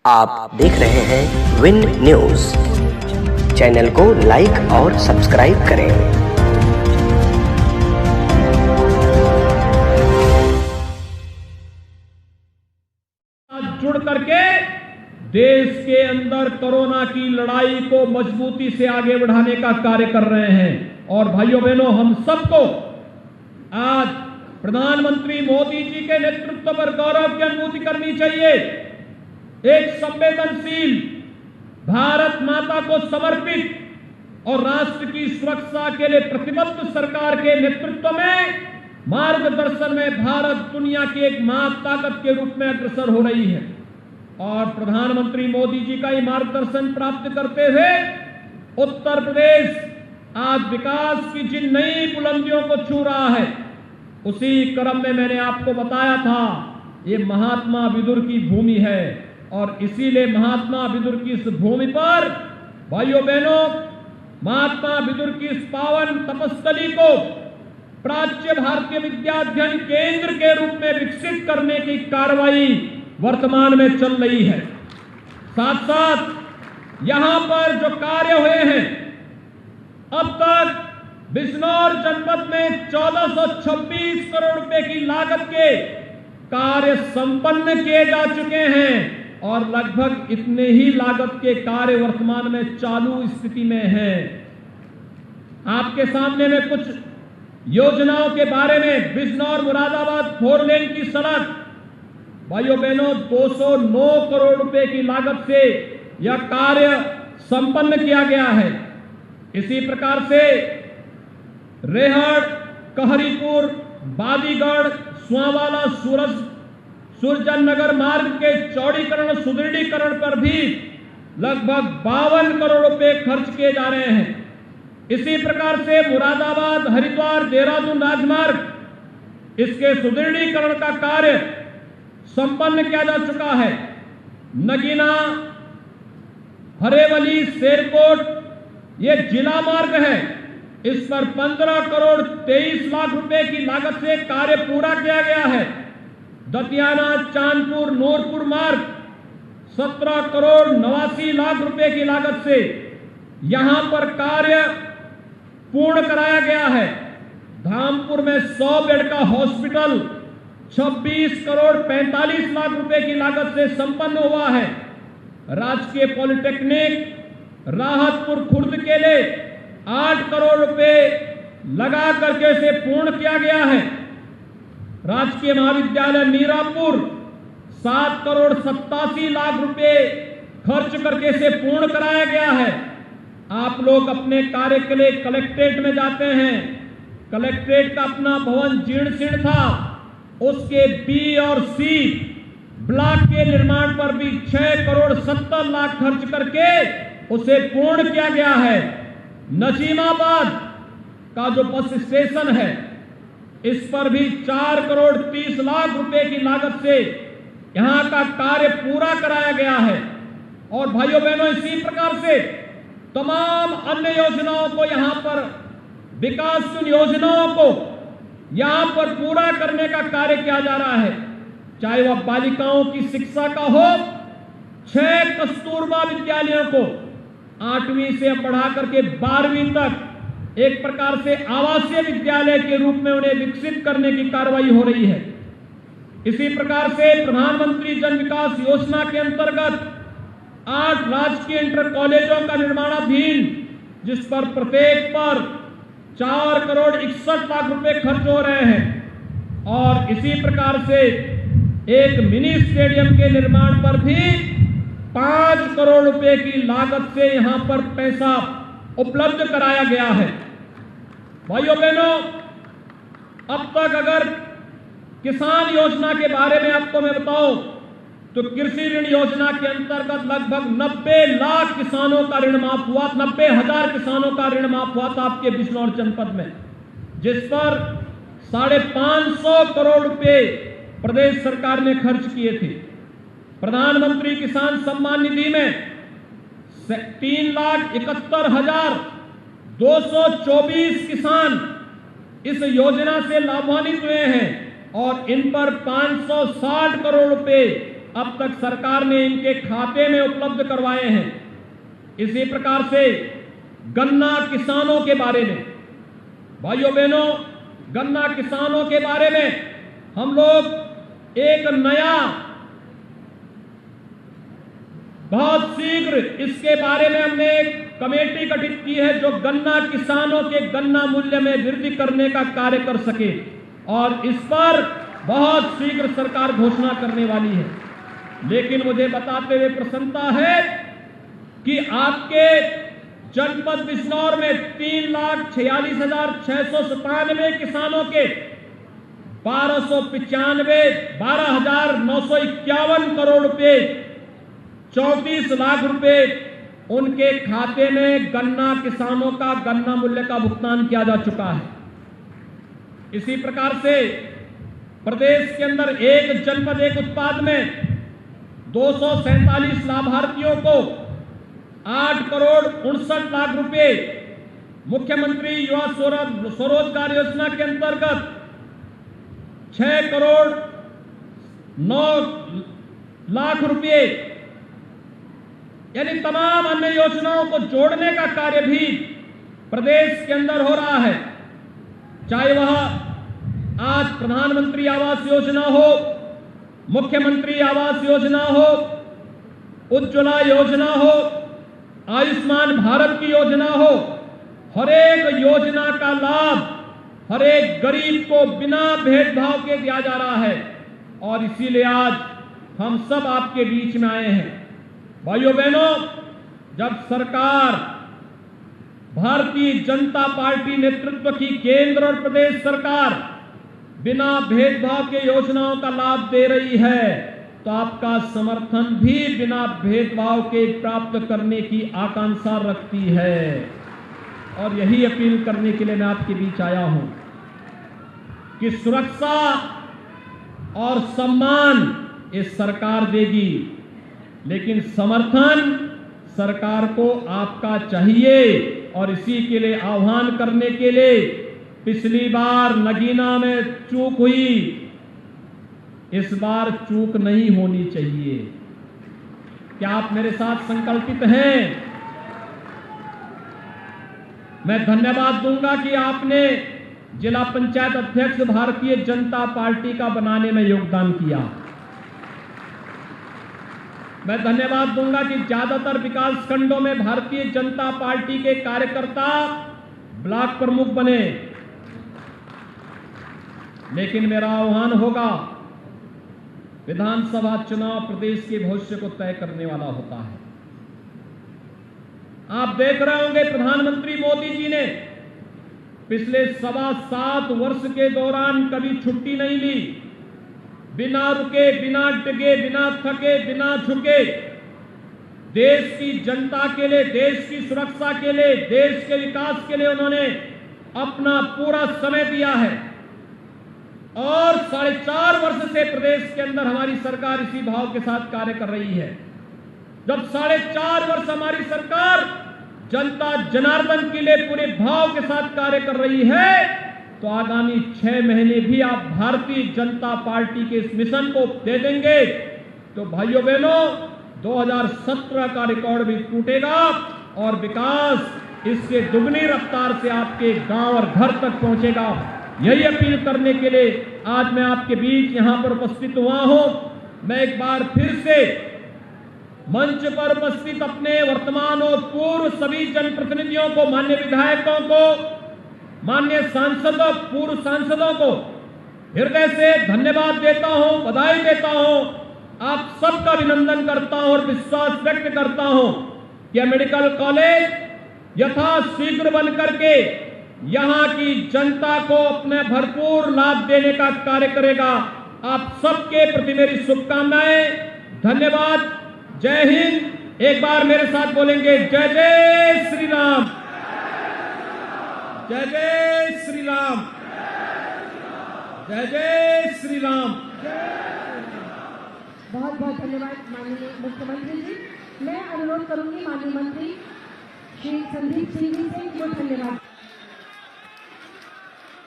आप देख रहे हैं विन न्यूज। चैनल को लाइक और सब्सक्राइब करें। जुड़ करके देश के अंदर कोरोना की लड़ाई को मजबूती से आगे बढ़ाने का कार्य कर रहे हैं। और भाइयों बहनों, हम सबको आज प्रधानमंत्री मोदी जी के नेतृत्व पर गौरव की अनुभूति करनी चाहिए। एक संवेदनशील, भारत माता को समर्पित और राष्ट्र की सुरक्षा के लिए प्रतिबद्ध सरकार के नेतृत्व में, मार्गदर्शन में भारत दुनिया की एक महाताकत के रूप में अग्रसर हो रही है। और प्रधानमंत्री मोदी जी का ये मार्गदर्शन प्राप्त करते हुए उत्तर प्रदेश आज विकास की जिन नई बुलंदियों को छू रहा है, उसी क्रम में मैंने आपको बताया था, ये महात्मा विदुर की भूमि है। और इसीलिए महात्मा विदुर की इस भूमि पर भाइयों बहनों, महात्मा विदुर की इस पावन तपस्थली को प्राच्य भारतीय विद्याध्ययन केंद्र के रूप में विकसित करने की कार्रवाई वर्तमान में चल रही है। साथ साथ यहां पर जो कार्य हुए हैं, अब तक बिजनौर जनपद में 1426 करोड़ रुपए की लागत के कार्य संपन्न किए जा चुके हैं और लगभग इतने ही लागत के कार्य वर्तमान में चालू स्थिति में हैं। आपके सामने में कुछ योजनाओं के बारे में, बिजनौर मुरादाबाद 4 लेन की सड़क, भाइयों बहनों 209 करोड़ रुपए की लागत से यह कार्य संपन्न किया गया है। इसी प्रकार से रेहड़, कहरीपुर, बादीगढ़, सुआवाला, सुरजन नगर मार्ग के चौड़ीकरण, सुदृढ़ीकरण पर भी लगभग 52 करोड़ रुपए खर्च किए जा रहे हैं। इसी प्रकार से मुरादाबाद, हरिद्वार, देहरादून राजमार्ग, इसके सुदृढ़ीकरण का कार्य संपन्न किया जा चुका है। नगीना, हरेवली, शेरकोट, ये जिला मार्ग है, इस पर 15 करोड़ 23 लाख रुपए की लागत से कार्य पूरा किया गया है। दतियाना, चांदपुर, नूरपुर मार्ग 17 करोड़ 89 लाख रुपए की लागत से यहां पर कार्य पूर्ण कराया गया है। धामपुर में 100 बेड का हॉस्पिटल 26 करोड़ 45 लाख रुपए की लागत से संपन्न हुआ है। राजकीय पॉलिटेक्निक राहतपुर खुर्द के लिए 8 करोड़ रुपए लगा करके इसे पूर्ण किया गया है। राजकीय महाविद्यालय मीरापुर 7 करोड़ 87 लाख रुपए खर्च करके इसे पूर्ण कराया गया है। आप लोग अपने कार्य के लिए कलेक्ट्रेट में जाते हैं, कलेक्ट्रेट का अपना भवन जीर्ण शीर्ण था, उसके बी और सी ब्लॉक के निर्माण पर भी 6 करोड़ 70 लाख खर्च करके उसे पूर्ण किया गया है। नजीमाबाद का जो बस स्टेशन है, इस पर भी 4 करोड़ 30 लाख रुपए की लागत से यहां का कार्य पूरा कराया गया है। और भाइयों बहनों, इसी प्रकार से तमाम अन्य योजनाओं को, यहां पर विकास योजनाओं को यहां पर पूरा करने का कार्य किया जा रहा है। चाहे वह बालिकाओं की शिक्षा का हो, 6 कस्तूरबा विद्यालयों को 8वीं से बढ़ा करके 12वीं तक एक प्रकार से आवासीय विद्यालय के रूप में उन्हें विकसित करने की कार्रवाई हो रही है। इसी प्रकार से प्रधानमंत्री जन विकास योजना के अंतर्गत 8 राजकीय इंटर कॉलेजों का निर्माणाधीन, जिस पर प्रत्येक पर 4 करोड़ 61 लाख रुपए खर्च हो रहे हैं। और इसी प्रकार से एक मिनी स्टेडियम के निर्माण पर भी 5 करोड़ रुपए की लागत से यहां पर पैसा उपलब्ध कराया गया है। भाइयों बहनों, अब तक अगर किसान योजना के बारे में आपको मैं बताऊं तो कृषि ऋण योजना के अंतर्गत लगभग 90 लाख किसानों का ऋण माफ हुआ, 90,000 किसानों का ऋण माफ हुआ था आपके बिजनौर जनपद में, जिस पर 550 करोड़ रुपए प्रदेश सरकार ने खर्च किए थे। प्रधानमंत्री किसान सम्मान निधि में 3,71,224 किसान इस योजना से लाभान्वित हुए हैं और इन पर 560 करोड़ रुपए अब तक सरकार ने इनके खाते में उपलब्ध करवाए हैं। इसी प्रकार से गन्ना किसानों के बारे में, भाइयों बहनों, गन्ना किसानों के बारे में हम लोग एक नया, बहुत शीघ्र इसके बारे में हमने एक कमेटी गठित की है जो गन्ना किसानों के गन्ना मूल्य में वृद्धि करने का कार्य कर सके, और इस पर बहुत शीघ्र सरकार घोषणा करने वाली है। लेकिन मुझे बताते हुए प्रसन्नता है कि आपके जनपद बिजनौर में 3,46,697 किसानों के 12,951 करोड़ रुपए, 34 लाख रुपए उनके खाते में गन्ना किसानों का गन्ना मूल्य का भुगतान किया जा चुका है। इसी प्रकार से प्रदेश के अंदर एक जनपद एक उत्पाद में 247 लाभार्थियों को 8 करोड़ 59 लाख रुपए मुख्यमंत्री युवा स्वरोजगार योजना के अंतर्गत 6 करोड़ 9 लाख रुपए, यानी तमाम अन्य योजनाओं को जोड़ने का कार्य भी प्रदेश के अंदर हो रहा है। चाहे वह आज प्रधानमंत्री आवास योजना हो, मुख्यमंत्री आवास योजना हो, उज्ज्वला योजना हो, आयुष्मान भारत की योजना हो, हर एक योजना का लाभ हर एक गरीब को बिना भेदभाव के दिया जा रहा है। और इसीलिए आज हम सब आपके बीच में आए हैं। भाइयों बहनों, जब सरकार, भारतीय जनता पार्टी नेतृत्व की केंद्र और प्रदेश सरकार बिना भेदभाव के योजनाओं का लाभ दे रही है, तो आपका समर्थन भी बिना भेदभाव के प्राप्त करने की आकांक्षा रखती है। और यही अपील करने के लिए मैं आपके बीच आया हूं कि सुरक्षा और सम्मान ये सरकार देगी, लेकिन समर्थन सरकार को आपका चाहिए। और इसी के लिए आह्वान करने के लिए, पिछली बार नगीना में चूक हुई, इस बार चूक नहीं होनी चाहिए। क्या आप मेरे साथ संकल्पित हैं? मैं धन्यवाद दूंगा कि आपने जिला पंचायत अध्यक्ष भारतीय जनता पार्टी का बनाने में योगदान किया। मैं धन्यवाद दूंगा कि ज्यादातर विकास खंडों में भारतीय जनता पार्टी के कार्यकर्ता ब्लॉक प्रमुख बने। लेकिन मेरा आह्वान होगा, विधानसभा चुनाव प्रदेश के भविष्य को तय करने वाला होता है। आप देख रहे होंगे प्रधानमंत्री मोदी जी ने पिछले 7.25 वर्ष के दौरान कभी छुट्टी नहीं ली। बिना रुके, बिना डिगे, बिना थके, बिना झुके देश की जनता के लिए, देश की सुरक्षा के लिए, देश के विकास के लिए उन्होंने अपना पूरा समय दिया है। और 4.5 वर्ष से प्रदेश के अंदर हमारी सरकार इसी भाव के साथ कार्य कर रही है। जब 4.5 वर्ष हमारी सरकार जनता जनार्दन के लिए पूरे भाव के साथ कार्य कर रही है, तो आगामी 6 महीने भी आप भारतीय जनता पार्टी के इस मिशन को दे देंगे, तो भाइयों बहनों 2017 का रिकॉर्ड भी टूटेगा और विकास इससे दुगनी रफ्तार से आपके गांव और घर तक पहुंचेगा। यही अपील करने के लिए आज मैं आपके बीच यहां पर उपस्थित हुआ हूं। मैं एक बार फिर से मंच पर उपस्थित अपने वर्तमान और पूर्व सभी जनप्रतिनिधियों को, माननीय विधायकों को, माननीय सांसदों, पूर्व सांसदों को हृदय से धन्यवाद देता हूं, बधाई देता हूं। आप सबका अभिनंदन करता हूं और विश्वास व्यक्त करता हूं कि मेडिकल कॉलेज यथाशीघ्र बन करके यहां की जनता को अपने भरपूर लाभ देने का कार्य करेगा। आप सबके प्रति मेरी शुभकामनाएं। धन्यवाद। जय हिंद। एक बार मेरे साथ बोलेंगे, जय जय श्री राम, जय जय श्री राम, जय जय श्री राम। बहुत बहुत धन्यवाद माननीय मुख्यमंत्री जी। मैं अनुरोध करूंगी माननीय मंत्री श्री संदीप सिंह जी से, वो धन्यवाद।